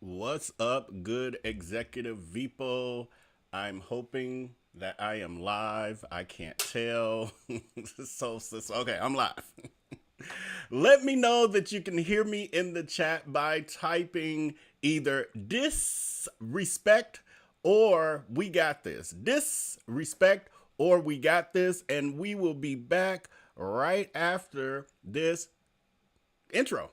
What's up, good executive Vipo? I'm hoping that I am live. I can't tell. Okay, I'm live. Let me know that you can hear me in the chat by typing either disrespect or we got this. Disrespect or we got this, and we will be back right after this intro.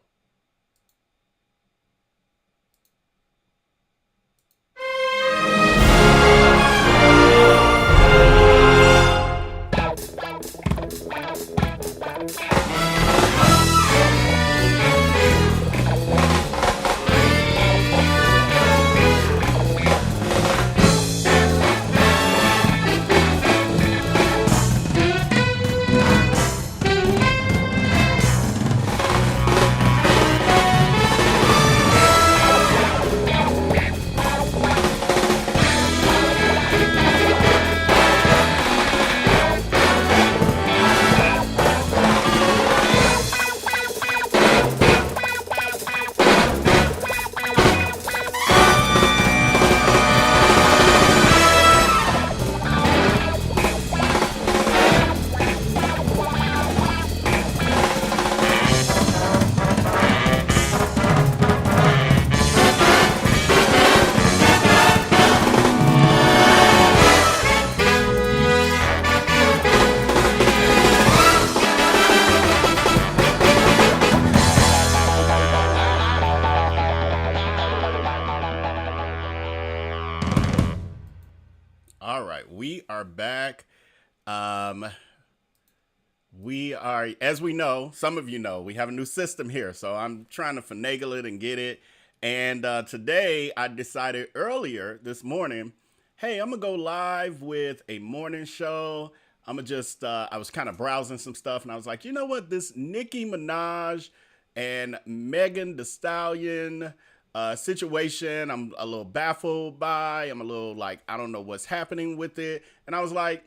All right, we are back. Um, we are, as we know, some of you know, we have a new system here. So I'm trying to finagle it and get it. And today I decided earlier this morning, hey, I'm going to go live with a morning show. I'm going to just, I was kind of browsing some stuff and I was like, you know what? This Nicki Minaj and Megan Thee Stallion situation, I'm a little baffled by. I'm a little like, I don't know what's happening with it. And I was like,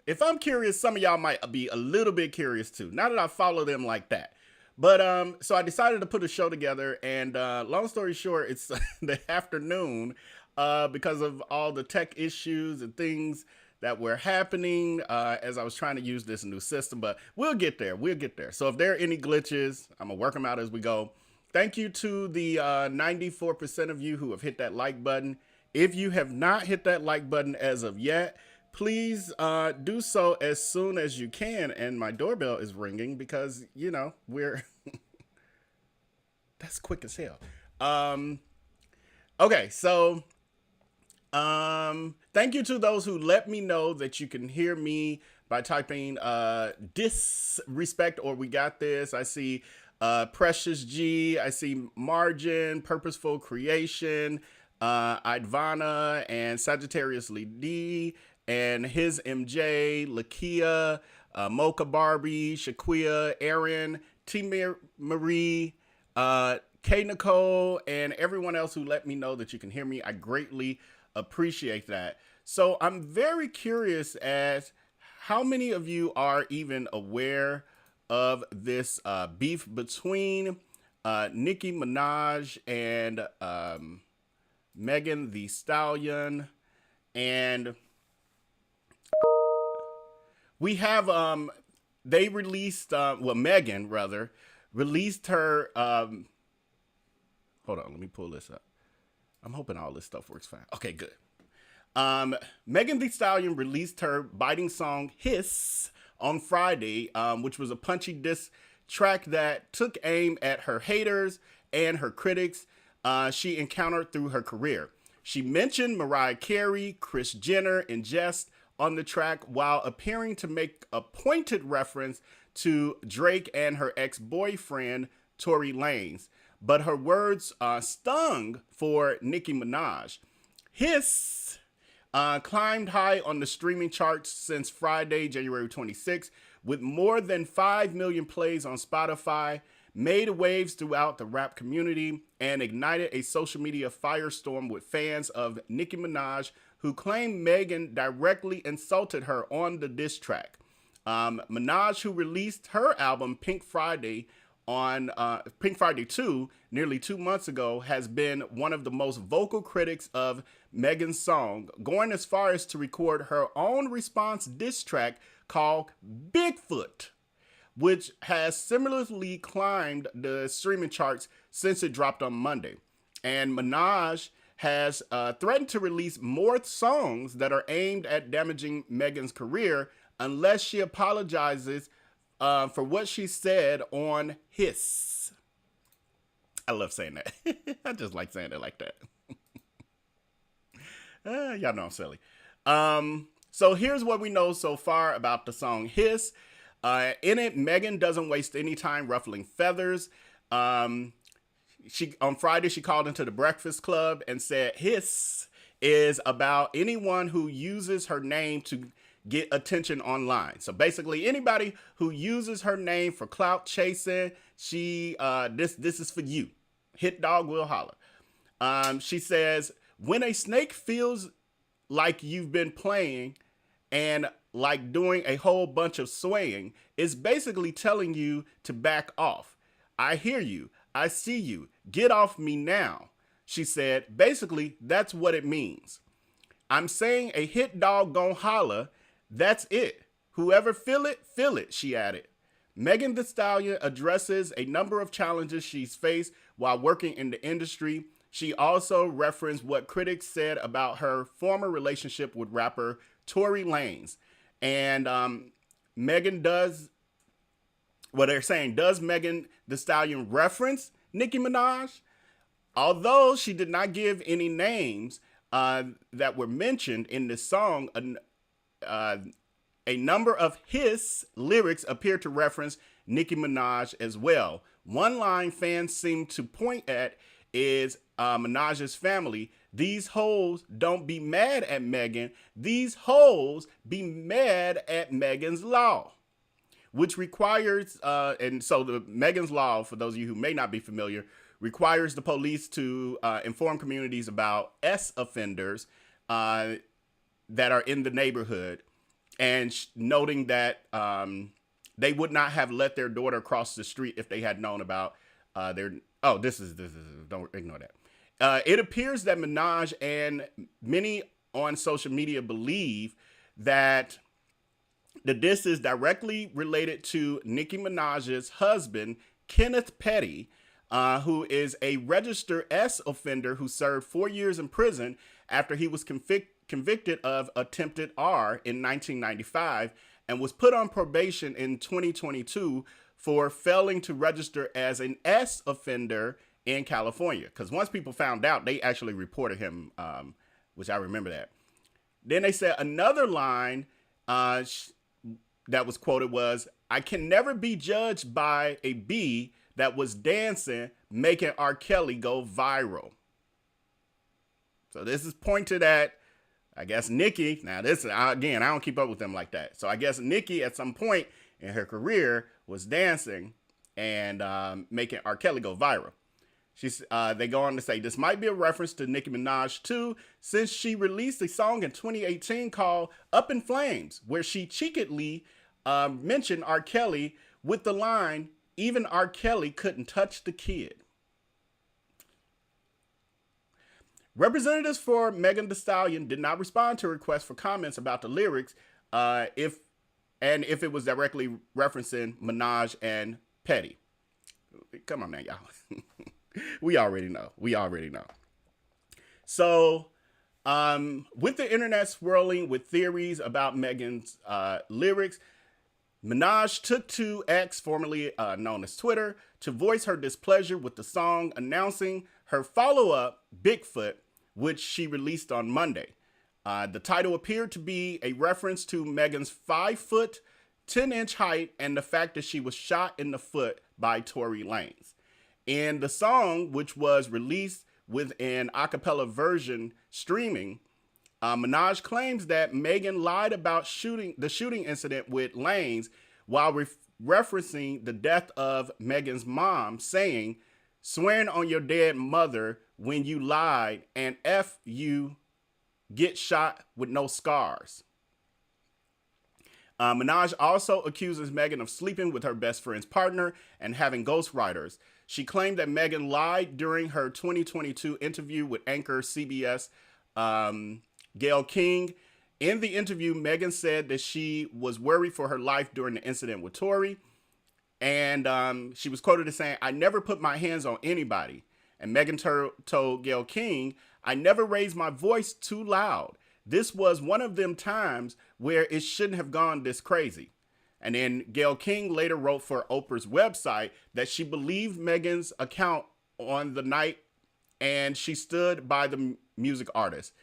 if I'm curious, some of y'all might be a little bit curious too. Not that I follow them like that. But so I decided to put a show together, and long story short, it's the afternoon because of all the tech issues and things that were happening as I was trying to use this new system. But we'll get there. We'll get there. So if there are any glitches, I'm gonna work them out as we go. Thank you to the 94% of you who have hit that like button. If you have not hit that like button as of yet, please do so as soon as you can. And my doorbell is ringing because, you know, we're that's quick as hell. Okay, so thank you to those who let me know that you can hear me by typing disrespect or we got this. I see Precious G, I see Margin, Purposeful Creation, Idvana, and Sagittarius Lee D, and his MJ, Lakia, Mocha Barbie, Shaquia, Aaron, T Marie, K Nicole, and everyone else who let me know that you can hear me. I greatly appreciate that. So I'm very curious as how many of you are even aware of this beef between Nicki Minaj and Megan Thee Stallion. And we have they released well, Megan rather released her hold on, let me pull this up. I'm hoping all this stuff works fine. Okay, good. Megan Thee Stallion released her biting song Hiss on Friday, which was a punchy diss track that took aim at her haters and her critics she encountered through her career. She mentioned Mariah Carey, Kris Jenner in jest on the track while appearing to make a pointed reference to Drake and her ex-boyfriend, Tory Lanez. But her words stung for Nicki Minaj. Hiss climbed high on the streaming charts since Friday, January 26th, with more than 5 million plays on Spotify, made waves throughout the rap community, and ignited a social media firestorm with fans of Nicki Minaj who claimed Megan directly insulted her on the diss track. Minaj, who released her album Pink Friday on Pink Friday 2 nearly 2 months ago has been one of the most vocal critics of Megan's song, going as far as to record her own response diss track called Bigfoot, which has similarly climbed the streaming charts since it dropped on Monday. And Minaj has threatened to release more songs that are aimed at damaging Megan's career unless she apologizes for what she said on Hiss. I love saying that. I just like saying it like that. Y'all know I'm silly. So here's what we know so far about the song Hiss. In it, Megan doesn't waste any time ruffling feathers. On Friday, she called into the Breakfast Club and said Hiss is about anyone who uses her name to get attention online. So basically, anybody who uses her name for clout chasing, this is for you. Hit dog will holler. She says, when a snake feels like you've been playing and like doing a whole bunch of swaying, it's basically telling you to back off. I hear you. I see you. Get off me now. She said, basically, that's what it means. I'm saying a hit dog gon' holler. That's it. Whoever feel it, she added. Megan Thee Stallion addresses a number of challenges she's faced while working in the industry. She also referenced what critics said about her former relationship with rapper Tory Lanez. And Megan does, what they're saying, does Megan Thee Stallion reference Nicki Minaj? Although she did not give any names that were mentioned in this song, a number of his lyrics appear to reference Nicki Minaj as well. One line fans seem to point at is Minaj's family. These hoes don't be mad at Megan. These hoes be mad at Megan's Law, which requires, and so the Megan's Law, for those of you who may not be familiar, requires the police to inform communities about offenders that are in the neighborhood, and noting that they would not have let their daughter cross the street if they had known about their. Oh, this is don't ignore that. It appears that Minaj and many on social media believe that the diss is directly related to Nicki Minaj's husband, Kenneth Petty, who is a registered offender who served 4 years in prison after he was convicted of attempted R in 1995 and was put on probation in 2022 for failing to register as an offender in California. Because once people found out, they actually reported him, which I remember that. Then they said another line that was quoted was, I can never be judged by a bee that was dancing, making R. Kelly go viral. So this is pointed at, I guess, Nicki. Now this, again, I don't keep up with them like that. So I guess Nicki at some point in her career was dancing and making R. Kelly go viral. They go on to say, this might be a reference to Nicki Minaj too, since she released a song in 2018 called Up in Flames, where she cheekily mentioned R. Kelly with the line, even R. Kelly couldn't touch the kid. Representatives for Megan Thee Stallion did not respond to a request for comments about the lyrics, if it was directly referencing Minaj and Petty. Come on now, y'all. We already know. So, with the internet swirling with theories about Megan's lyrics, Minaj took to X, formerly known as Twitter, to voice her displeasure with the song, announcing her follow-up, Bigfoot, which she released on Monday. The title appeared to be a reference to Megan's 5', 10-inch height and the fact that she was shot in the foot by Tory Lanez. In the song, which was released with an a cappella version streaming, Minaj claims that Megan lied about the shooting incident with Lanez while referencing the death of Megan's mom, saying, swearing on your dead mother when you lied, and F you get shot with no scars. Minaj also accuses Megan of sleeping with her best friend's partner and having ghostwriters. She claimed that Megan lied during her 2022 interview with anchor CBS Gayle King. In the interview, Megan said that she was worried for her life during the incident with Tory. And she was quoted as saying, "I never put my hands on anybody." And Megan told Gayle King, "I never raised my voice too loud. This was one of them times where it shouldn't have gone this crazy." And then Gayle King later wrote for Oprah's website that she believed Megan's account on the night and she stood by the music artist,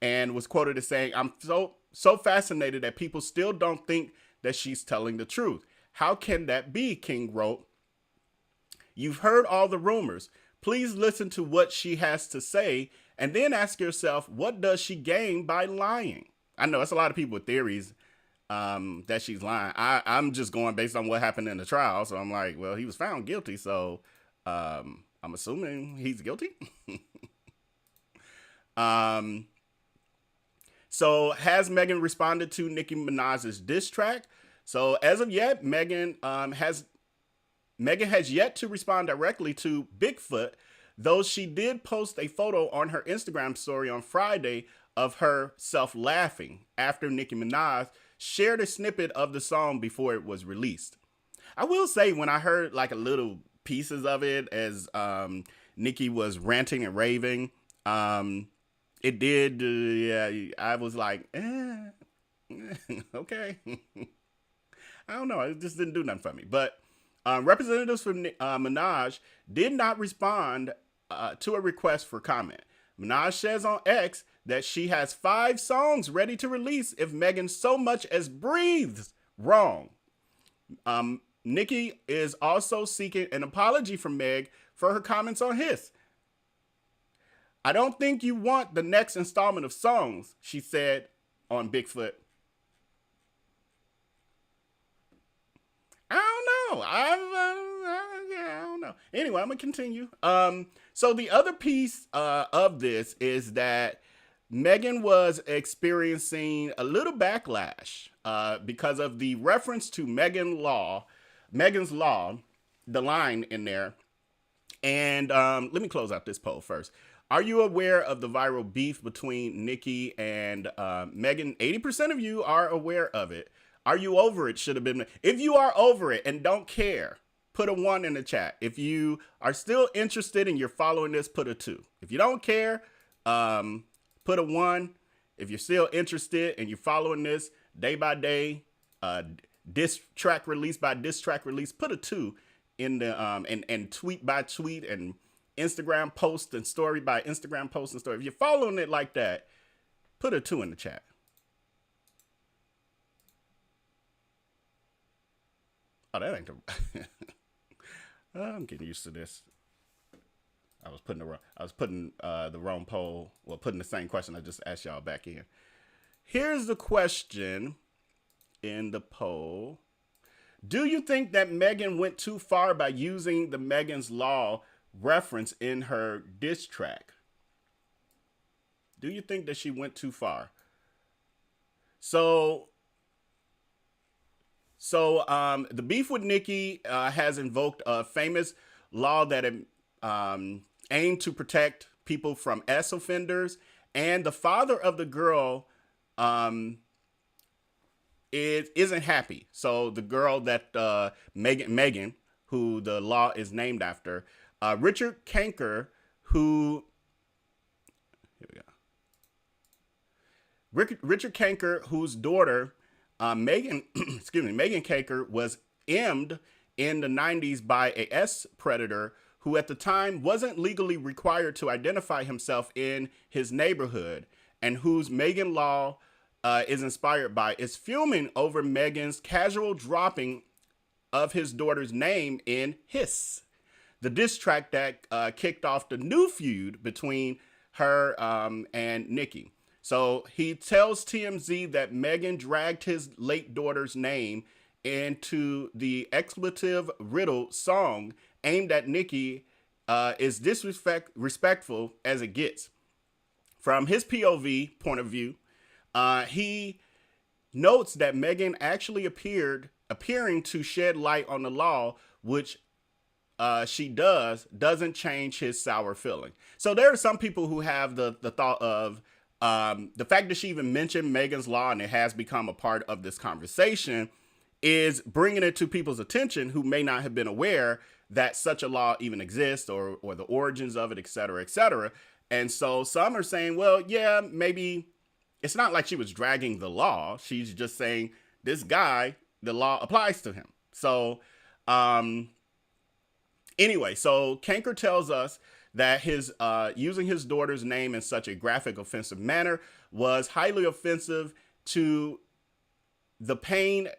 and was quoted as saying, "I'm so fascinated that people still don't think that she's telling the truth. How can that be?" King wrote. "You've heard all the rumors. Please listen to what she has to say and then ask yourself, what does she gain by lying?" I know it's a lot of people with theories that she's lying. I'm just going based on what happened in the trial. So I'm like, well, he was found guilty. So I'm assuming he's guilty. So has Megan responded to Nicki Minaj's diss track? So as of yet, Megan has yet to respond directly to Bigfoot, though she did post a photo on her Instagram story on Friday of herself laughing after Nicki Minaj shared a snippet of the song before it was released. I will say, when I heard like a little pieces of it as Nicki was ranting and raving, it did, yeah, I was like, okay. I don't know, it just didn't do nothing for me. But representatives from Minaj did not respond to a request for comment. Minaj says on X that she has 5 songs ready to release if Megan so much as breathes wrong. Nicki is also seeking an apology from Meg for her comments on Hiss. "I don't think you want the next installment of songs," she said on Bigfoot. I don't know. I don't know. Anyway, I'm gonna continue. So the other piece of this is that Megan was experiencing a little backlash because of the reference to Megan's Law, the line in there. And let me close out this poll first. Are you aware of the viral beef between Nicki and Megan? 80% of you are aware of it. Are you over it? Should have been. If you are over it and don't care, put a 1 in the chat. If you are still interested and you're following this, put a 2. If you don't care, put a 1. If you're still interested and you're following this day by day, diss track release by diss track release, put a 2 in the and tweet by tweet and Instagram post and story by Instagram post and story. If you're following it like that, put a 2 in the chat. Oh, that ain't the. I'm getting used to this. I was putting the wrong poll. Well, putting the same question I just asked y'all back in. Here's the question in the poll: do you think that Megan went too far by using the Megan's Law reference in her diss track? Do you think that she went too far? So the beef with Nicki has invoked a famous law that aimed to protect people from S offenders, and the father of the girl isn't happy. So the girl that Megan, who the law is named after, Richard Kanker, Richard Kanker, whose daughter Megan Kanker was emmed in the 90s by a S predator who at the time wasn't legally required to identify himself in his neighborhood, and whose Megan Law is inspired by, is fuming over Megan's casual dropping of his daughter's name in Hiss, the diss track that kicked off the new feud between her and Nicki. So he tells TMZ that Megan dragged his late daughter's name into the expletive riddle song aimed at Nicki is disrespectful as it gets. From his POV point of view, he notes that Megan actually appearing to shed light on the law, which she doesn't change his sour feeling. So there are some people who have the thought of the fact that she even mentioned Megan's Law and it has become a part of this conversation is bringing it to people's attention who may not have been aware that such a law even exists or the origins of it, et cetera, et cetera. And so some are saying, well, yeah, maybe it's not like she was dragging the law. She's just saying this guy, the law applies to him. So anyway, so Kanker tells us that his using his daughter's name in such a graphic, offensive manner was highly offensive to the pain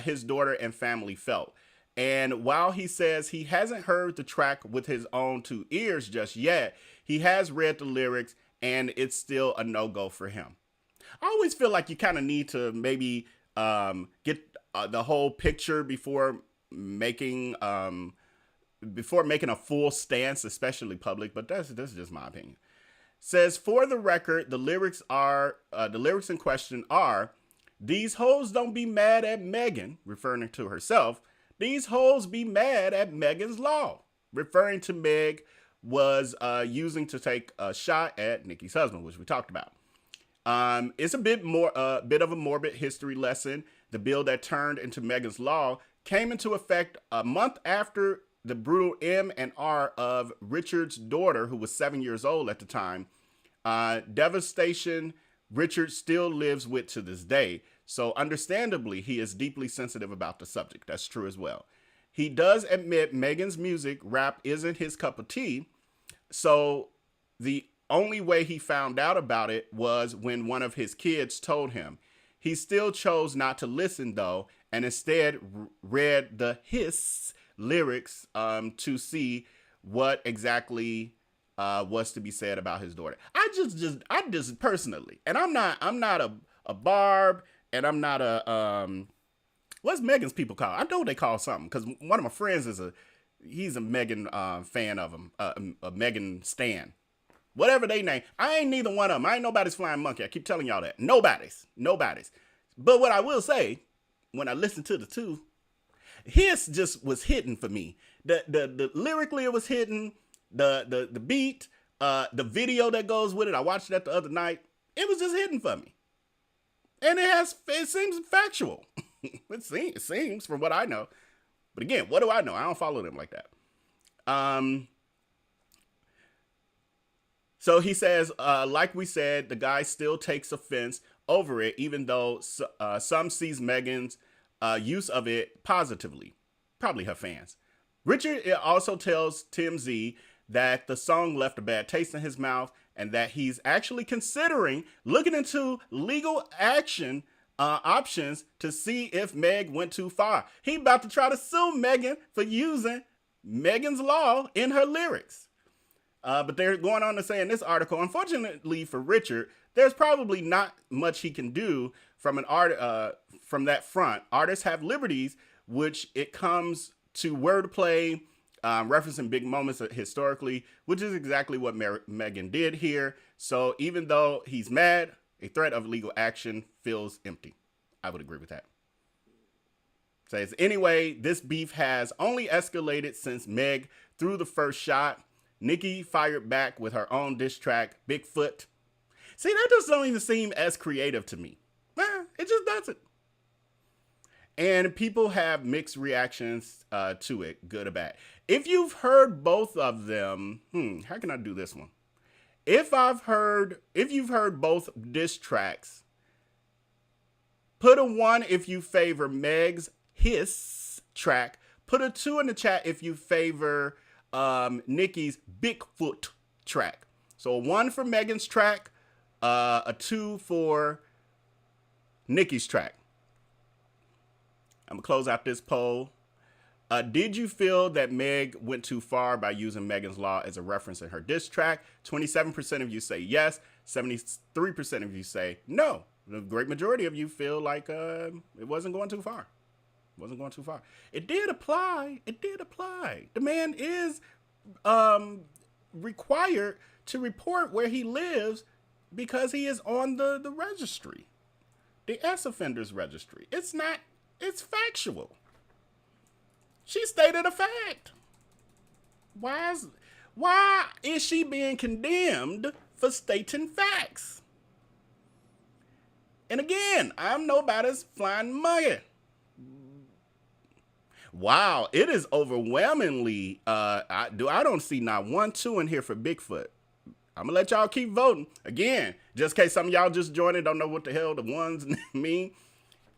his daughter and family felt. And while he says he hasn't heard the track with his own two ears just yet, he has read the lyrics and it's still a no-go for him. I always feel like you kind of need to maybe get the whole picture before making a full stance, especially public, but that's just my opinion. Says, for the record, the lyrics in question are, these hoes don't be mad at Megan, referring to herself. These hoes be mad at Megan's Law, referring to Meg was using to take a shot at Nicki's husband, which we talked about. It's a bit of a morbid history lesson. The bill that turned into Megan's Law came into effect a month after the brutal M and R of Richard's daughter, who was 7 years old at the time. Devastation Richard still lives with to this day. So understandably, he is deeply sensitive about the subject. That's true as well. He does admit Megan's music, rap, isn't his cup of tea. So the only way he found out about it was when one of his kids told him. He still chose not to listen, though, and instead read the hiss lyrics to see what exactly was to be said about his daughter. I just personally, and I'm not a Barb, and I'm not a what's Megan's people call? I know what they call something because one of my friends he's a Megan fan of him, a Megan stan. Whatever they name, I ain't neither one of them. I ain't nobody's flying monkey. I keep telling y'all that. Nobody's. But what I will say, when I listen to the two, his just was hitting for me. The lyrically it was hitting. The beat, the video that goes with it. I watched that the other night. It was just hitting for me, and it seems factual. it seems from what I know. But again, what do I know? I don't follow them like that. So he says, like we said, the guy still takes offense over it, even though some sees Megan's use of it positively. Probably her fans. Richard also tells TMZ that the song left a bad taste in his mouth and that he's actually considering looking into legal action options to see if Meg went too far. He about to try to sue Megan for using Megan's Law in her lyrics. But they're going on to say in this article, unfortunately for Richard, there's probably not much he can do from from that front. Artists have liberties, which it comes to wordplay, referencing big moments historically, which is exactly what Megan did here. So even though he's mad, a threat of legal action feels empty. I would agree with that. Says, anyway, this beef has only escalated since Meg threw the first shot. Nicki fired back with her own diss track, Bigfoot. See, that just don't even seem as creative to me. It just doesn't. And people have mixed reactions to it, good or bad. If you've heard both of them, how can I do this one? If you've heard both diss tracks, put a 1 if you favor Meg's hiss track. Put a 2 in the chat if you favor Nicki's Bigfoot track. So a 1 for Megan's track, a 2 for Nicki's track. I'm gonna close out this poll. Did you feel that Meg went too far by using Megan's Law as a reference in her diss track? 27% of you say yes. 73% of you say no. The great majority of you feel like it wasn't going too far. It did apply. The man is required to report where he lives because he is on the registry. the S offenders registry. It's not, it's factual. She stated a fact. Why is she being condemned for stating facts? And again, I'm nobody's flying monkey. Wow, it is overwhelmingly. I don't see not 1, 2 in here for Bigfoot. I'm gonna let y'all keep voting again, just in case some of y'all just joined and don't know what the hell the ones mean.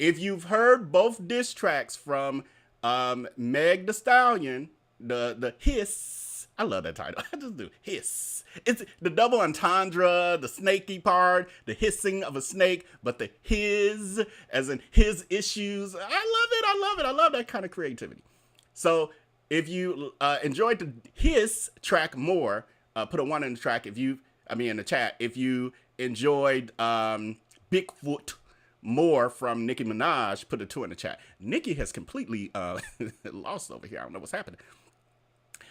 If you've heard both diss tracks from Meg the Stallion, the hiss, I love that title. I just do hiss. It's the double entendre, the snaky part, the hissing of a snake, but the his, as in his issues. I love it. I love it. I love that kind of creativity. So if you enjoyed the hiss track more, put a 1 in the track. In the chat, if you enjoyed Bigfoot more from Nicki Minaj, put a 2 in the chat. Nicki has completely lost over here. I don't know what's happening.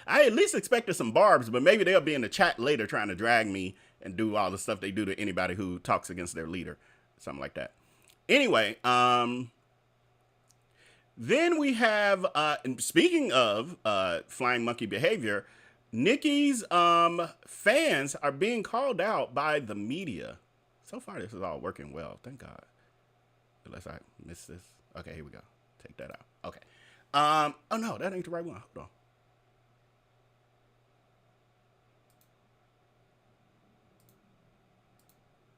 I at least expected some barbs, but maybe they'll be in the chat later trying to drag me and do all the stuff they do to anybody who talks against their leader. Something like that. Anyway, then we have, and speaking of flying monkey behavior, Nicki's fans are being called out by the media. So far, this is all working well. Thank God. Unless I miss this. Okay, here we go. Take that out. Okay. Oh, no, that ain't the right one. Hold on.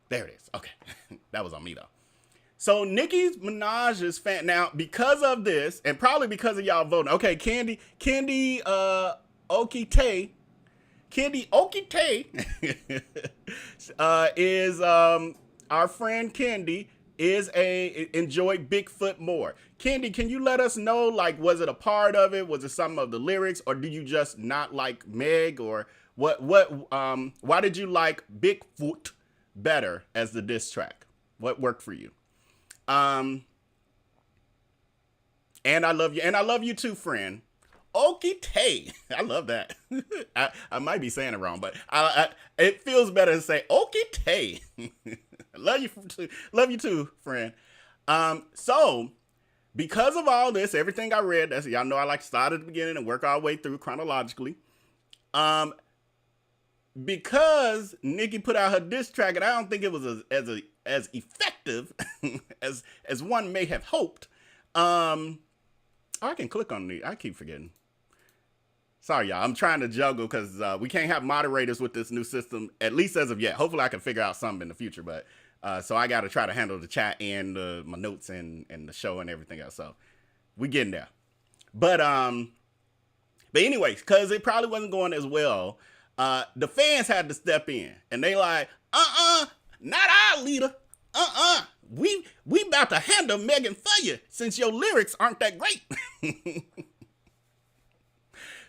There it is. Okay. That was on me, though. So Nicki Minaj's fan, now, because of this, and probably because of y'all voting, okay, Candy Okite is our friend Candy enjoyed Bigfoot more. Candy, can you let us know, like, was it a part of it? Was it some of the lyrics, or did you just not like Meg, or why did you like Bigfoot better as the diss track? What worked for you? And I love you. And I love you too, friend. Okite. I love that. I might be saying it wrong, but it feels better to say Okite. Love you too, friend. So because of all this, everything I read, that's, y'all know I like to start at the beginning and work our way through chronologically. Because Nicki put out her diss track, and I don't think it was as effective as one may have hoped. I can click on the. I keep forgetting. Sorry, y'all. I'm trying to juggle because we can't have moderators with this new system, at least as of yet. Hopefully, I can figure out something in the future. But so I got to try to handle the chat and my notes and the show and everything else. So we getting there. But anyways, because it probably wasn't going as well. The fans had to step in, and they like, not our leader. We about to handle Megan for you since your lyrics aren't that great.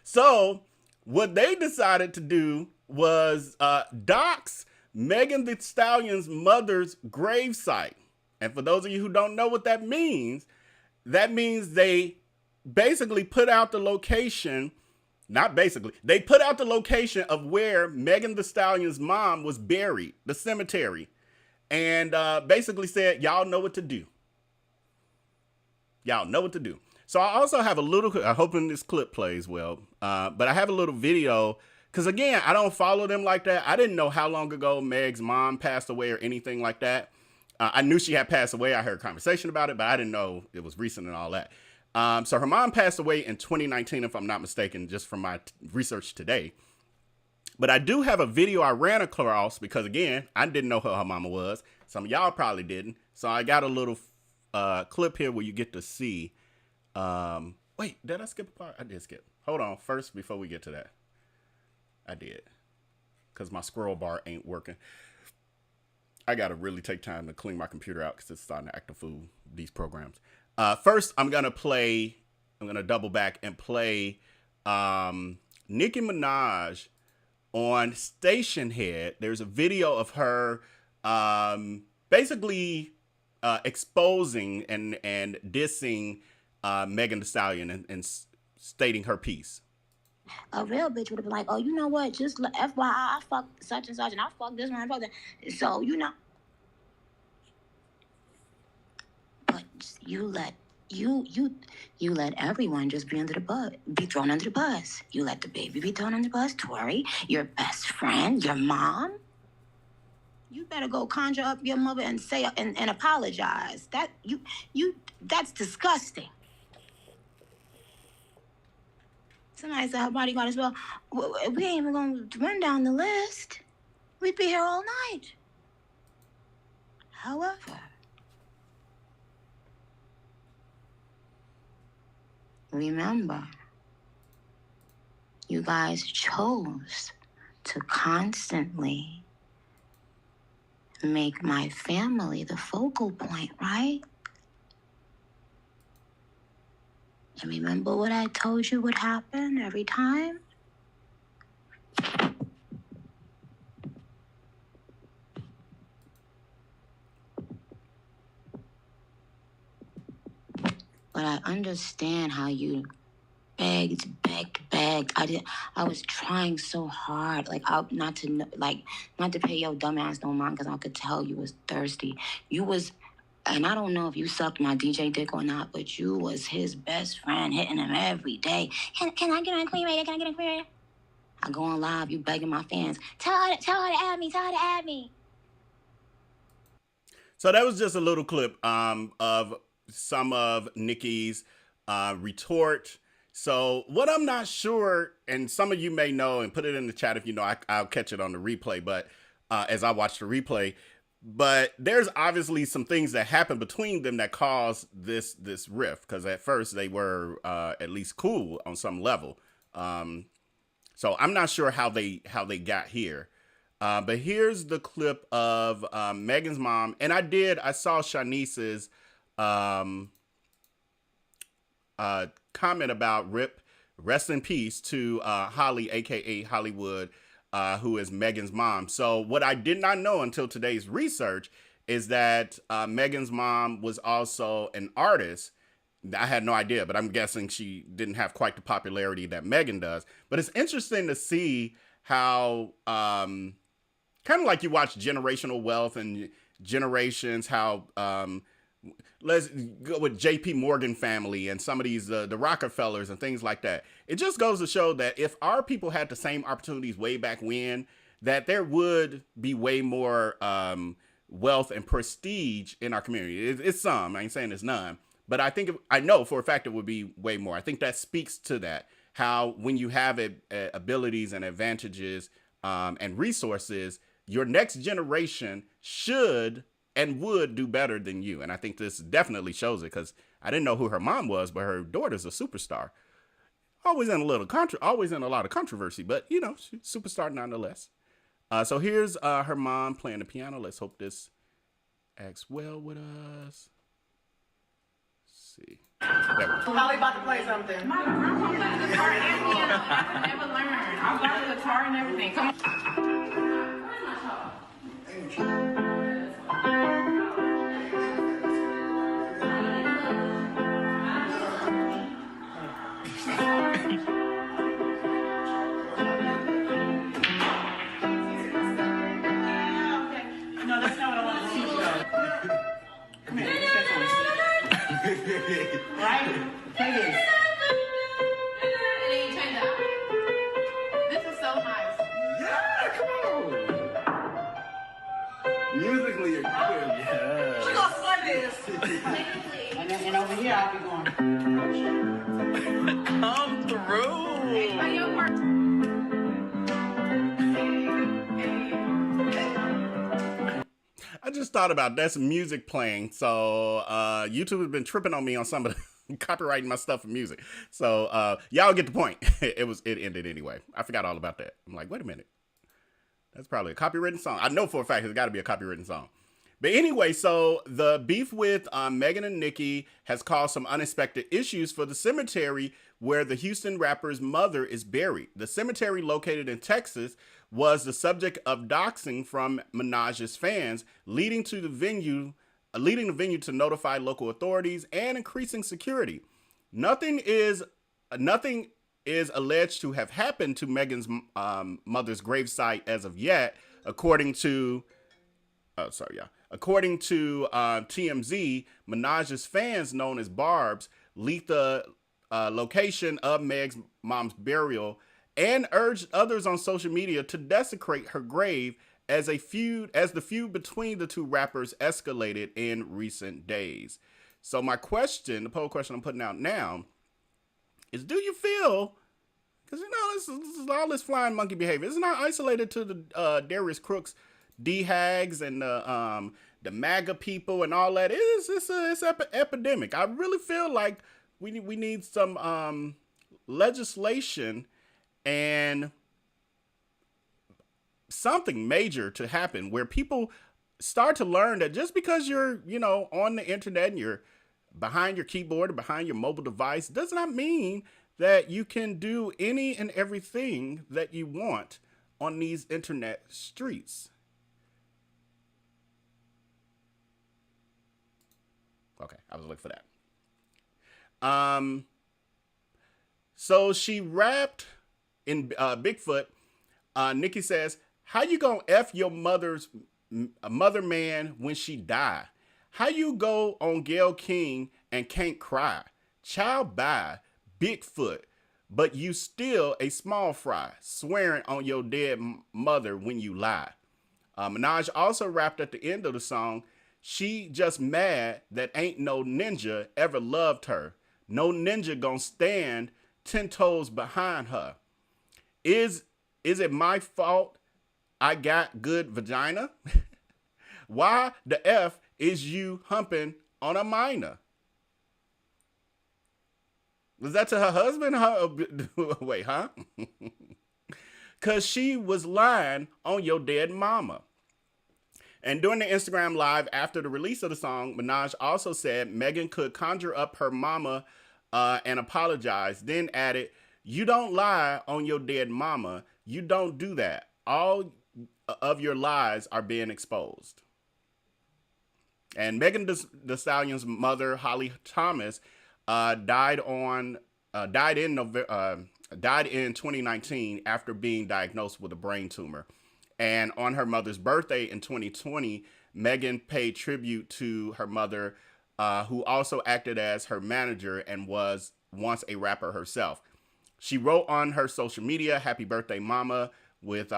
So what they decided to do was dox Megan Thee Stallion's mother's gravesite. And for those of you who don't know what that means they basically put out the location. Not basically. They put out the location of where Megan Thee Stallion's mom was buried, the cemetery, and basically said, y'all know what to do. Y'all know what to do. So I also have a little, I'm hoping this clip plays well, but I have a little video, because again, I don't follow them like that. I didn't know how long ago Meg's mom passed away or anything like that. I knew she had passed away. I heard a conversation about it, but I didn't know it was recent and all that. So her mom passed away in 2019, if I'm not mistaken, just from my research today. But I do have a video I ran across because, again, I didn't know who her mama was. Some of y'all probably didn't. So I got a little clip here where you get to see. Wait, did I skip a part? I did skip. Hold on. First, before we get to that. I did. Because my scroll bar ain't working. I got to really take time to clean my computer out because it's starting to act a fool, these programs. First, I'm going to double back and play Nicki Minaj on Stationhead. There's a video of her basically exposing and dissing Megan Thee Stallion and stating her piece. A real bitch would have been like, oh, you know what? Just FYI, I fuck such and such, and I fuck this one, I fuck that. So, you know. You let you let everyone just be under the bus, be thrown under the bus. You let the baby be thrown under the bus, Tori, your best friend, your mom. You better go conjure up your mother and say and apologize. That's disgusting. Somebody said her bodyguard as well. We ain't even gonna run down the list. We'd be here all night. However, remember, you guys chose to constantly make my family the focal point, right? And remember what I told you would happen every time? But I understand how you begged. I was trying so hard, like not to pay your dumbass no mind, because I could tell you was thirsty. You was, and I don't know if you sucked my DJ dick or not, but you was his best friend, hitting him every day. Can I get on Queen Radio? Can I get on Queen Radio? I go on live, you begging my fans. Tell her to add me. Tell her to add me. So that was just a little clip of some of Nicki's retort. So what I'm not sure, and some of you may know, and put it in the chat if you know, I'll catch it on the replay, but as I watch the replay, but there's obviously some things that happened between them that caused this rift, because at first they were at least cool on some level. So I'm not sure how they got here. But here's the clip of Megan's mom. And I saw Shanice's comment about rest in peace to Holly, aka Hollywood, who is Megan's mom. So what I did not know until today's research is that Megan's mom was also an artist. I had no idea, but I'm guessing she didn't have quite the popularity that Megan does. But it's interesting to see how kind of like you watch Generational Wealth and Generations, how let's go with JP Morgan family and some of these the Rockefellers and things like that. It just goes to show that if our people had the same opportunities way back when, that there would be way more wealth and prestige in our community. It's some, I ain't saying it's none, but I know for a fact it would be way more. I think that speaks to that, how when you have abilities and advantages and resources, your next generation should and would do better than you. And I think this definitely shows it, because I didn't know who her mom was, but her daughter's a superstar. Always in a lot of controversy, but you know, she's superstar nonetheless. So here's her mom playing the piano. Let's hope this acts well with us. Let's see. There we go. Holly about to play something. My grandma plays guitar and piano. I never learned. I got the guitar and everything. Come on. Where's my child? No, that's not what I want to teach you. Come here. Right? Play this. And then you change that. This is so nice. Yeah, come on. Musically, you're good. Yeah. She gonna play this. And over here, I'll be going. Come through. Hey, play your part. I just thought about that's music playing. So YouTube has been tripping on me on some of the copyrighting my stuff for music. So y'all get the point. It ended anyway. I forgot all about that. I'm like, wait a minute. That's probably a copywritten song. I know for a fact it's got to be a copywritten song. But anyway, so the beef with Megan and Nicki has caused some unexpected issues for the cemetery where the Houston rapper's mother is buried. The cemetery, located in Texas, was the subject of doxing from Minaj's fans, leading the venue to notify local authorities and increasing security. Nothing is alleged to have happened to Megan's mother's gravesite as of yet, according to According to TMZ, Minaj's fans, known as Barbs, leaked the location of Meg's mom's burial and urged others on social media to desecrate her grave as the feud between the two rappers escalated in recent days. So my question, the poll question I'm putting out now, is do you feel, because this is all this flying monkey behavior, it's not isolated to the Darius Crooks, D-Hags, and the MAGA people and all that. It's epidemic. I really feel like we need some legislation and something major to happen where people start to learn that just because you're, on the internet and you're behind your keyboard or behind your mobile device does not mean that you can do any and everything that you want on these internet streets. Okay, I was looking for that. So she rapped in Bigfoot. Nicki says, "How you gonna F your mother man when she die? How you go on Gayle King and can't cry? Child bye, Bigfoot, but you still a small fry, swearing on your dead mother when you lie." Minaj also rapped at the end of the song, "She just mad that ain't no ninja ever loved her. No ninja gonna stand 10 toes behind her. Is it my fault I got good vagina? Why the F is you humping on a minor?" Was that to her husband? Wait, huh? Because she was lying on your dead mama. And during the Instagram Live after the release of the song, Minaj also said Megan could conjure up her mama and apologize, then added, "You don't lie on your dead mama. You don't do that. All of your lies are being exposed." And Megan Thee Stallion's mother, Holly Thomas, died in 2019 after being diagnosed with a brain tumor. And on her mother's birthday in 2020, Megan paid tribute to her mother, who also acted as her manager and was once a rapper herself. She wrote on her social media, "Happy birthday, mama," with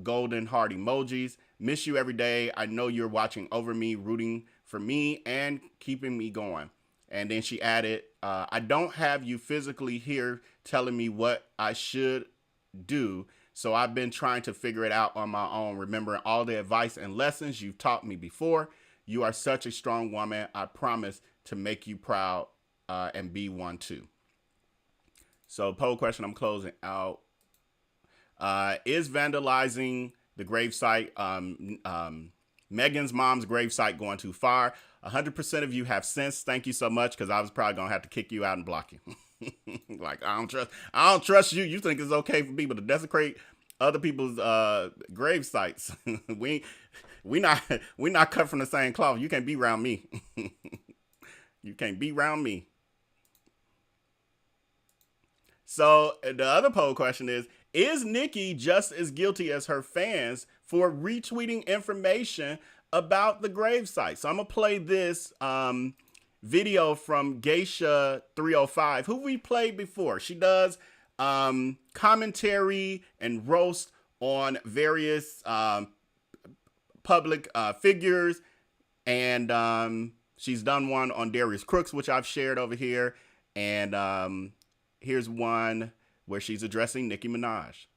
golden heart emojis. "Miss you every day. I know you're watching over me, rooting for me, and keeping me going." And then she added, "I don't have you physically here telling me what I should do, so I've been trying to figure it out on my own, remembering all the advice and lessons you've taught me before. You are such a strong woman. I promise to make you proud and be one too." So poll question I'm closing out. Is vandalizing the gravesite, Megan's mom's gravesite, going too far? 100% of you have sense. Thank you so much, because I was probably going to have to kick you out and block you. Like, I don't trust you. You think it's okay for people to desecrate other people's grave sites. we not cut from the same cloth. You can't be around me. You can't be around me. So the other poll question is Nicki just as guilty as her fans for retweeting information about the gravesite? So I'm going to play this video from Geisha 305, who we played before. She does commentary and roast on various public figures. And she's done one on Darius Crooks, which I've shared over here. And here's one where she's addressing Nicki Minaj.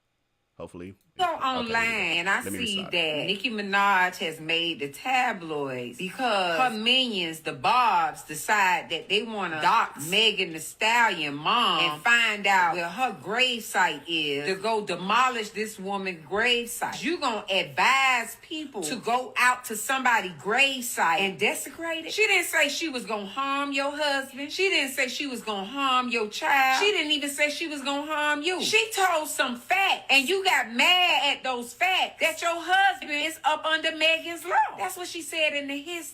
Hopefully. Go online and I see that Nicki Minaj has made the tabloids because her minions, the Bobs, decide that they want to dox Megan Thee Stallion mom and find out where her gravesite is to go demolish this woman's gravesite. You gonna advise people to go out to somebody's gravesite and desecrate it? She didn't say she was gonna harm your husband. She didn't say she was gonna harm your child. She didn't even say she was gonna harm you. She told some facts, and you got mad at those facts that your husband is up under Megan's law. That's what she said in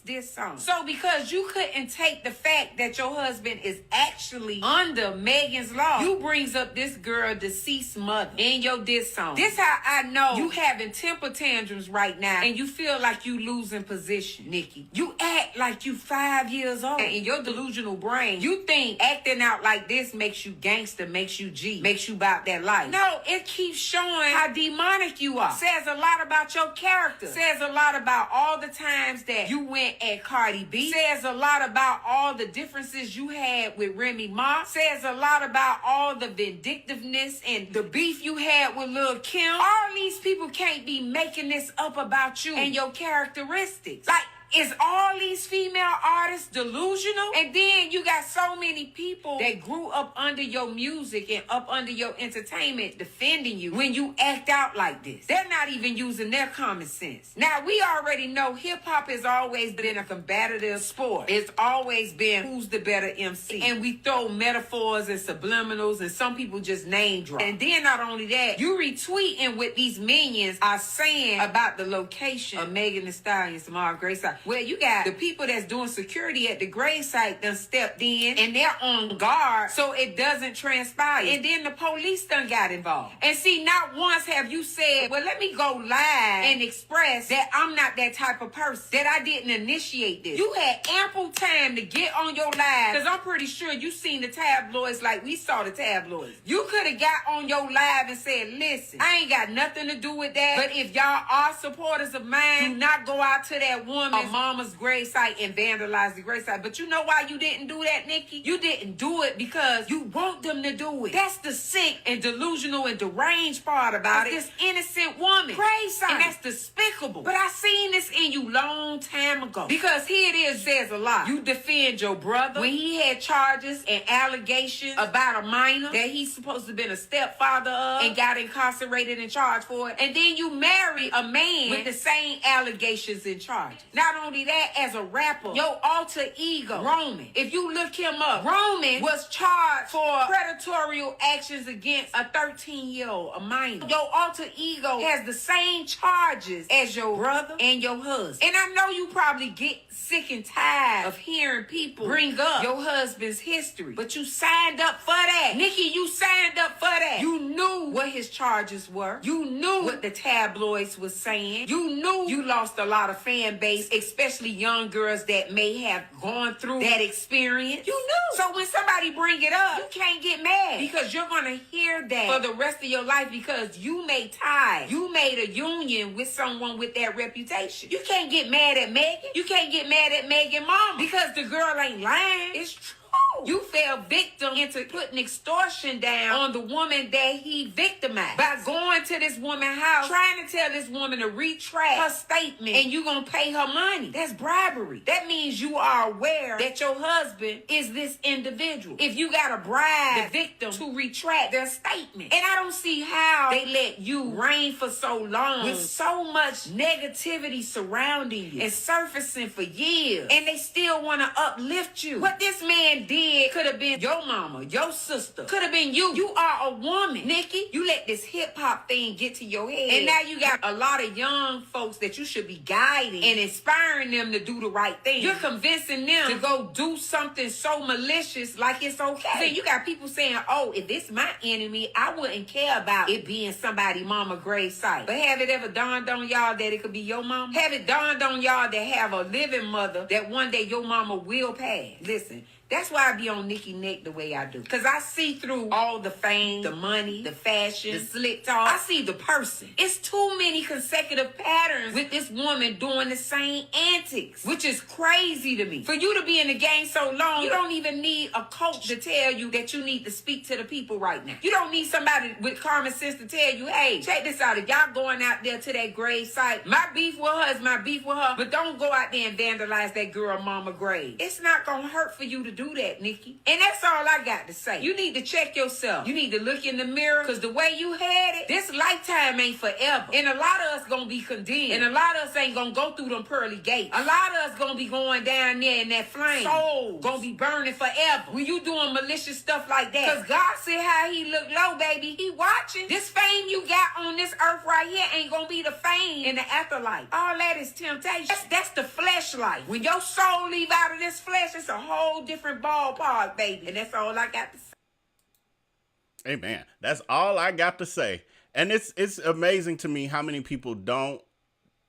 this song. So because you couldn't take the fact that your husband is actually under Megan's law, you brings up this girl deceased mother in your diss song. This how I know you having temper tantrums right now and you feel like you losing position, Nicki. You act like you 5 years old. And in your delusional brain, you think acting out like this makes you gangster, makes you G, makes you about that life. No, it keeps showing how demonic you are. Says a lot about your character. Says a lot about all the times that you went at Cardi B. Says a lot about all the differences you had with Remy Ma. Says a lot about all the vindictiveness and the beef you had with Lil' Kim. All these people can't be making this up about you and your characteristics. Like, is all these female artists delusional? And then you got so many people that grew up under your music and up under your entertainment defending you when you act out like this. They're not even using their common sense. Now, we already know hip-hop has always been a combative sport. It's always been who's the better MC. And we throw metaphors and subliminals and some people just name drop. And then not only that, you retweeting what these minions are saying about the location of Megan Thee Stallion's tomorrow gravesite. Well, you got the people that's doing security at the gravesite done stepped in and they're on guard so it doesn't transpire. And then the police done got involved. And see, not once have you said, well, let me go live and express that I'm not that type of person, that I didn't initiate this. You had ample time to get on your live because I'm pretty sure you seen the tabloids like we saw the tabloids. You could have got on your live and said, listen, I ain't got nothing to do with that, but if y'all are supporters of mine, do not go out to that woman's mama's gravesite and vandalize the gravesite. But you know why you didn't do that, Nicki? You didn't do it because you want them to do it. That's the sick and delusional and deranged part about it. This innocent woman gravesite. And that's despicable. But I seen this in you long time ago. Because here it is, says a lot. You defend your brother when he had charges and allegations about a minor that he's supposed to have been a stepfather of and got incarcerated and charged for it. And then you marry a man with the same allegations and charges. Not only that, as a rapper, your alter ego, Roman, if you look him up, Roman was charged for predatory actions against a 13-year-old, a minor. Your alter ego has the same charges as your brother and your husband. And I know you probably get sick and tired of hearing people bring up your husband's history, but you signed up for that. Nicki, you signed up for that. You knew what his charges were. You knew what the tabloids was saying. You knew you lost a lot of fan base, especially young girls that may have gone through that experience. You knew. So when somebody bring it up, you can't get mad because you're going to hear that for the rest of your life because you made ties. You made a union with someone with that reputation. You can't get mad at Megan. You can't get mad at Megan mama because the girl ain't lying. It's true. You fell victim into putting extortion down on the woman that he victimized by going to this woman's house, trying to tell this woman to retract her statement and you gonna pay her money. That's bribery. That means you are aware that your husband is this individual. If you gotta bribe the victim to retract their statement. And I don't see how they let you reign for so long with so much negativity surrounding you and surfacing for years and they still want to uplift you. What this man did could have been your mama, your sister, could have been you. You are a woman, Nicki. You let this hip hop thing get to your head. And now you got a lot of young folks that you should be guiding and inspiring them to do the right thing. You're convincing them to go do something so malicious like it's okay. Then you got people saying, oh, if it's my enemy, I wouldn't care about it being somebody mama grave site. But have it ever dawned on y'all that it could be your mama? Have it dawned on y'all that have a living mother that one day your mama will pass? Listen. That's why I be on Nicki neck the way I do. Because I see through all the fame, the money, the fashion, the slick talk. I see the person. It's too many consecutive patterns with this woman doing the same antics, which is crazy to me. For you to be in the game so long, you don't even need a coach to tell you that you need to speak to the people right now. You don't need somebody with common sense to tell you, hey, check this out. If y'all going out there to that grave site, my beef with her is my beef with her, but don't go out there and vandalize that girl mama grave. It's not going to hurt for you to do do that, Nicki. And that's all I got to say. You need to check yourself. You need to look in the mirror, because the way you had it, this lifetime ain't forever. And a lot of us gonna be condemned. And a lot of us ain't gonna go through them pearly gates. A lot of us gonna be going down there in that flame. Soul gonna be burning forever when you doing malicious stuff like that. Because God said how he look low, baby. He watching. This fame you got on this earth right here ain't gonna be the fame in the afterlife. All that is temptation. That's the flesh life. When your soul leave out of this flesh, it's a whole different ballpark, baby. And that's all I got to say. Amen. That's all I got to say. And it's amazing to me how many people don't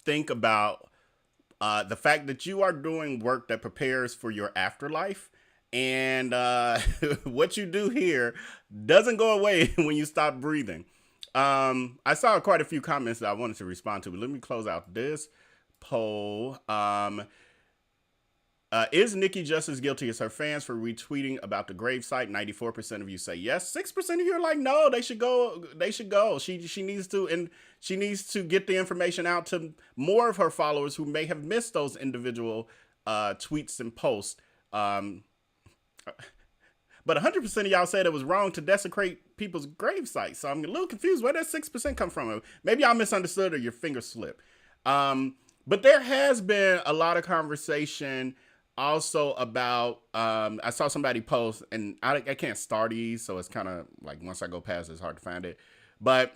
think about the fact that you are doing work that prepares for your afterlife. And what you do here doesn't go away when you stop breathing. I saw quite a few comments that I wanted to respond to, but let me close out this poll. Is Nicki just as guilty as her fans for retweeting about the gravesite? 94% of you say yes. 6% of you are like, no, they should go. They should go. She needs to, and she needs to get the information out to more of her followers who may have missed those individual tweets and posts. But 100% of y'all said it was wrong to desecrate people's grave sites. So I'm a little confused. Where does 6% come from? Maybe y'all misunderstood or your finger slipped. But there has been a lot of conversation also about, I saw somebody post, and I can't star these, so it's kind of like once I go past, it's hard to find it. But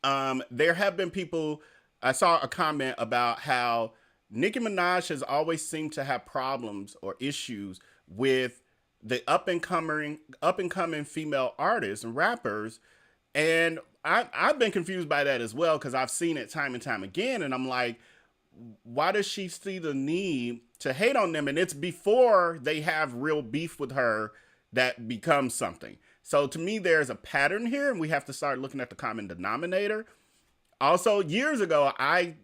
there have been people, I saw a comment about how Nicki Minaj has always seemed to have problems or issues with the up and coming female artists and rappers. And I've been confused by that as well, because I've seen it time and time again. And I'm like, why does she see the need to hate on them? And it's before they have real beef with her that becomes something. So to me, there's a pattern here, and we have to start looking at the common denominator. Also, years ago, I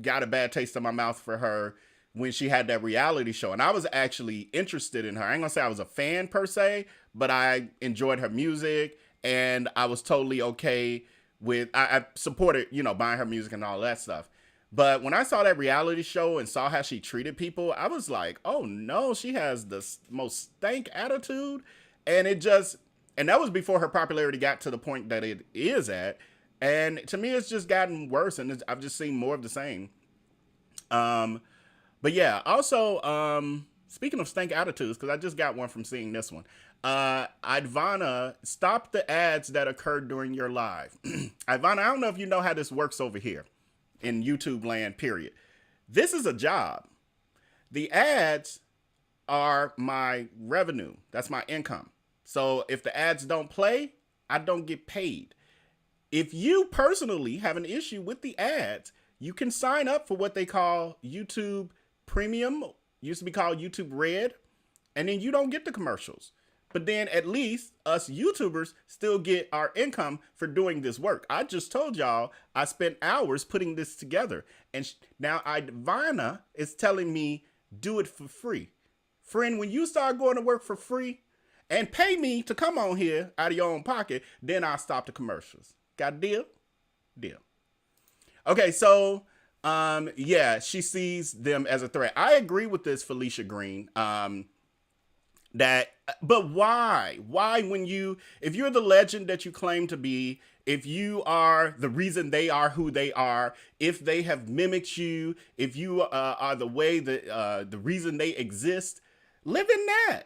got a bad taste in my mouth for her when she had that reality show. And I was actually interested in her. I ain't gonna say I was a fan per se, but I enjoyed her music, and I was totally okay with, I supported, buying her music and all that stuff. But when I saw that reality show and saw how she treated people, I was like, oh no, she has the most stank attitude. And and that was before her popularity got to the point that it is at. And to me, it's just gotten worse, and I've just seen more of the same. But yeah, also, speaking of stank attitudes, because I just got one from seeing this one. Ivana, stop the ads that occurred during your live. Ivana, I don't know if you know how this works over here in YouTube land, period. This is a job. The ads are my revenue. That's my income. So if the ads don't play, I don't get paid. If you personally have an issue with the ads, you can sign up for what they call YouTube Premium, used to be called YouTube Red, and then you don't get the commercials. But then at least us YouTubers still get our income for doing this work. I just told y'all I spent hours putting this together. And now Ivana is telling me do it for free. Friend, when you start going to work for free and pay me to come on here out of your own pocket, then I'll stop the commercials. Got a deal? Deal. Okay, so yeah, she sees them as a threat. I agree with this, Felicia Green. But why? Why if you're the legend that you claim to be, if you are the reason they are who they are, if they have mimicked you, if you are the way that the reason they exist, live in that.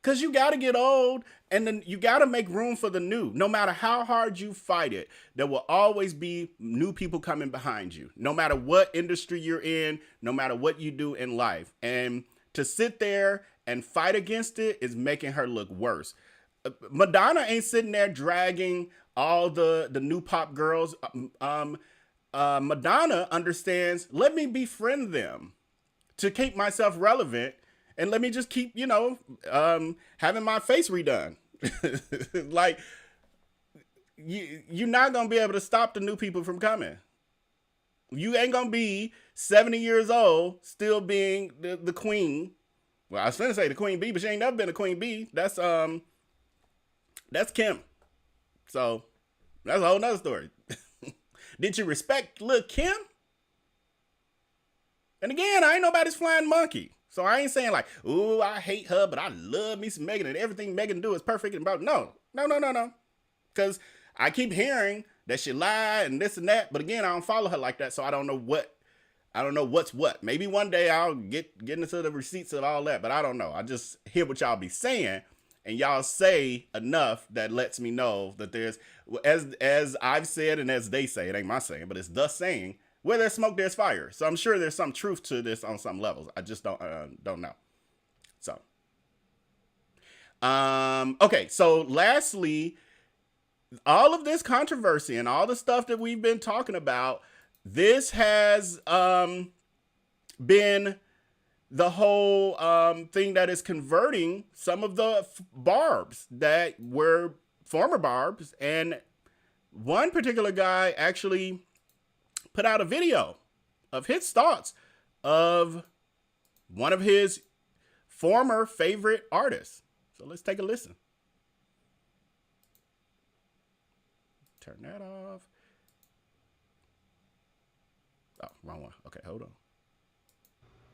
Because you got to get old, and then you got to make room for the new. No matter how hard you fight it, there will always be new people coming behind you. No matter what industry you're in, no matter what you do in life. And to sit there and fight against it is making her look worse. Madonna ain't sitting there dragging all the new pop girls. Madonna understands, let me befriend them to keep myself relevant. And let me just keep, having my face redone. Like, you're not going to be able to stop the new people from coming. You ain't going to be 70 years old still being the queen. Well, I was going to say the queen bee, but she ain't never been a queen bee. That's Kim. So that's a whole nother story. Did you respect Lil' Kim? And again, I ain't nobody's flying monkey. So I ain't saying like, ooh, I hate her, but I love me some Megan and everything Megan do is perfect and about. No. Because I keep hearing that she lied and this and that. But again, I don't follow her like that. So I don't know what's what. Maybe one day I'll get into the receipts of all that. But I don't know. I just hear what y'all be saying. And y'all say enough that lets me know that there's, as I've said and as they say, it ain't my saying, but it's the saying, where there's smoke, there's fire. So I'm sure there's some truth to this on some levels. I just don't know. So, okay. So lastly, all of this controversy and all the stuff that we've been talking about, this has been the whole thing that is converting some of the barbs that were former barbs. And one particular guy actually put out a video of his thoughts of one of his former favorite artists. So let's take a listen. Turn that off. Oh, wrong one. Okay, hold on.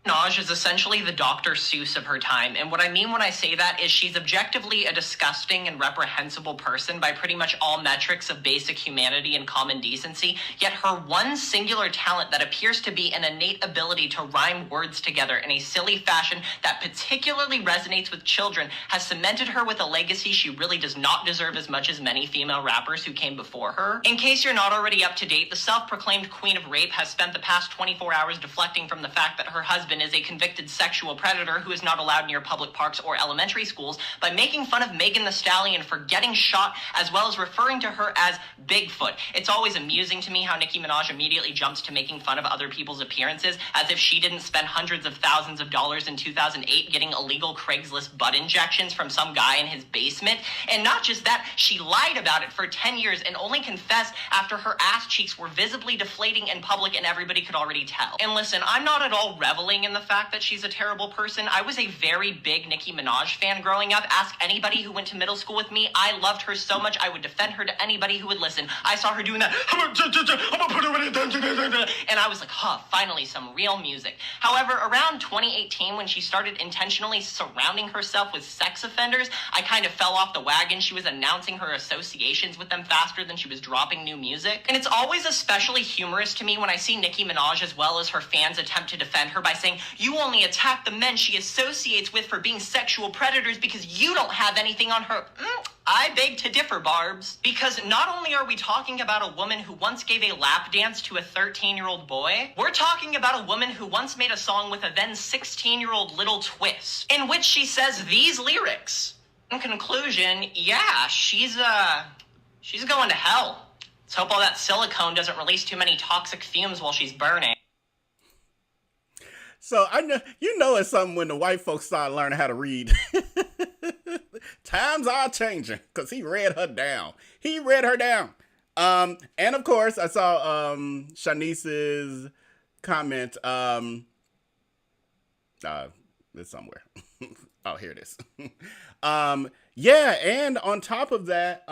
Minaj is essentially the Dr. Seuss of her time. And what I mean when I say that is she's objectively a disgusting and reprehensible person by pretty much all metrics of basic humanity and common decency. Yet her one singular talent that appears to be an innate ability to rhyme words together in a silly fashion that particularly resonates with children has cemented her with a legacy she really does not deserve as much as many female rappers who came before her. In case you're not already up to date, the self-proclaimed queen of rape has spent the past 24 hours deflecting from the fact that her husband is a convicted sexual predator who is not allowed near public parks or elementary schools by making fun of Megan Thee Stallion for getting shot, as well as referring to her as Bigfoot. It's always amusing to me how Nicki Minaj immediately jumps to making fun of other people's appearances, as if she didn't spend hundreds of thousands of dollars in 2008 getting illegal Craigslist butt injections from some guy in his basement. And not just that, she lied about it for 10 years and only confessed after her ass cheeks were visibly deflating in public and everybody could already tell. And listen, I'm not at all reveling in the fact that she's a terrible person. I was a very big Nicki Minaj fan growing up. Ask anybody who went to middle school with me. I loved her so much I would defend her to anybody who would listen. I saw her doing that, I'm gonna put her in a and I was like, huh, finally some real music. However, around 2018, when she started intentionally surrounding herself with sex offenders, I kind of fell off the wagon. She was announcing her associations with them faster than she was dropping new music. And it's always especially humorous to me when I see Nicki Minaj as well as her fans attempt to defend her by saying, you only attack the men she associates with for being sexual predators because you don't have anything on her. I beg to differ, Barbs. Because not only are we talking about a woman who once gave a lap dance to a 13-year-old boy, we're talking about a woman who once made a song with a then 16-year-old Little Twist, in which she says these lyrics. In conclusion, yeah, she's going to hell. Let's hope all that silicone doesn't release too many toxic fumes while she's burning. So I know it's something when the white folks start learning how to read. Times are changing because he read her down. And of course I saw Shanice's comment. It's somewhere. Oh, here it is. Yeah, and on top of that,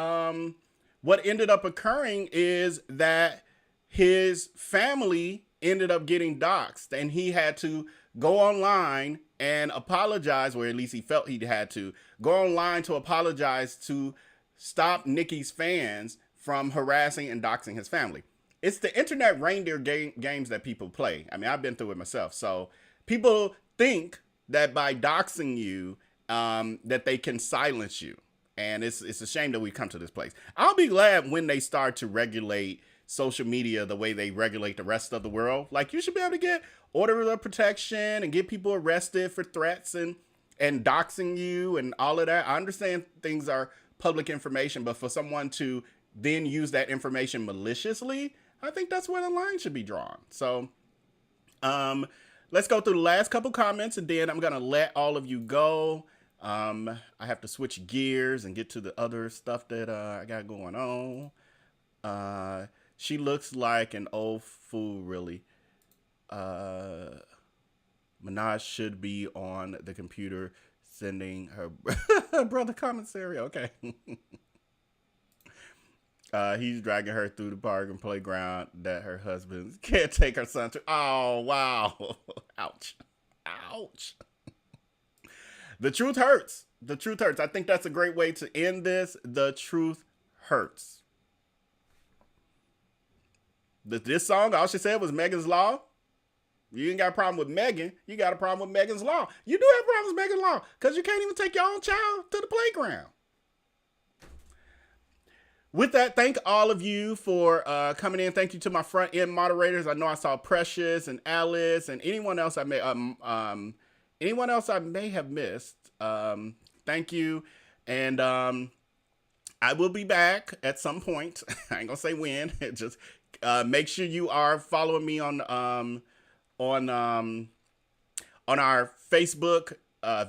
what ended up occurring is that his family ended up getting doxxed, and he had to go online and apologize, or at least he felt he had to go online to apologize to stop Nicki's fans from harassing and doxing his family. It's the internet reindeer games that people play. I mean, I've been through it myself. So people think that by doxing you, that they can silence you. And it's a shame that we come to this place. I'll be glad when they start to regulate social media the way they regulate the rest of the world. Like, you should be able to get order of protection and get people arrested for threats and doxing you and all of that. I understand things are public information, but for someone to then use that information maliciously, I think that's where the line should be drawn. So let's go through the last couple comments, and then I'm gonna let all of you go. I have to switch gears and get to the other stuff that I got going on. She looks like an old fool, really. Minaj should be on the computer sending her brother commissary. Okay. He's dragging her through the park and playground that her husband can't take her son to. Oh, wow. Ouch. Ouch. The truth hurts. The truth hurts. I think that's a great way to end this. The truth hurts. This song, all she said was Megan's Law. You ain't got a problem with Megan. You got a problem with Megan's Law. You do have problems with Megan's Law because you can't even take your own child to the playground. With that, thank all of you for coming in. Thank you to my front end moderators. I know I saw Precious and Alice and anyone else I may have missed. Thank you, and I will be back at some point. I ain't gonna say when. Just make sure you are following me on our Facebook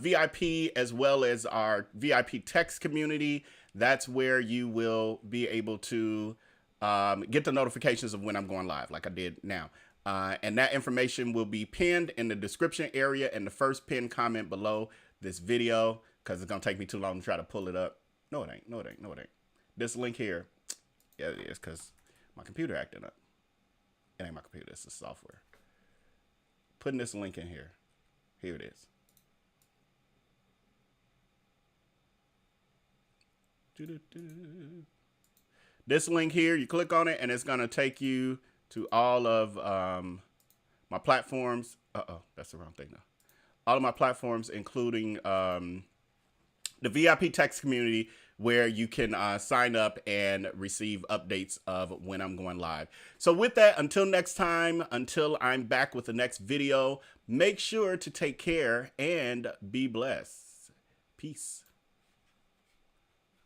VIP as well as our VIP text community. That's where you will be able to get the notifications of when I'm going live, like I did now. And that information will be pinned in the description area and the first pinned comment below this video, because it's going to take me too long to try to pull it up. No, it ain't. No, it ain't. No, it ain't. This link here, yeah, it is, because my computer acting up. It ain't my computer. It's the software. Putting this link in here. Here it is. This link here, you click on it and it's going to take you to all of my platforms. That's the wrong thing now. All of my platforms, including the VIP text community, where you can sign up and receive updates of when I'm going live. So with that, until next time, until I'm back with the next video, make sure to take care and be blessed. Peace.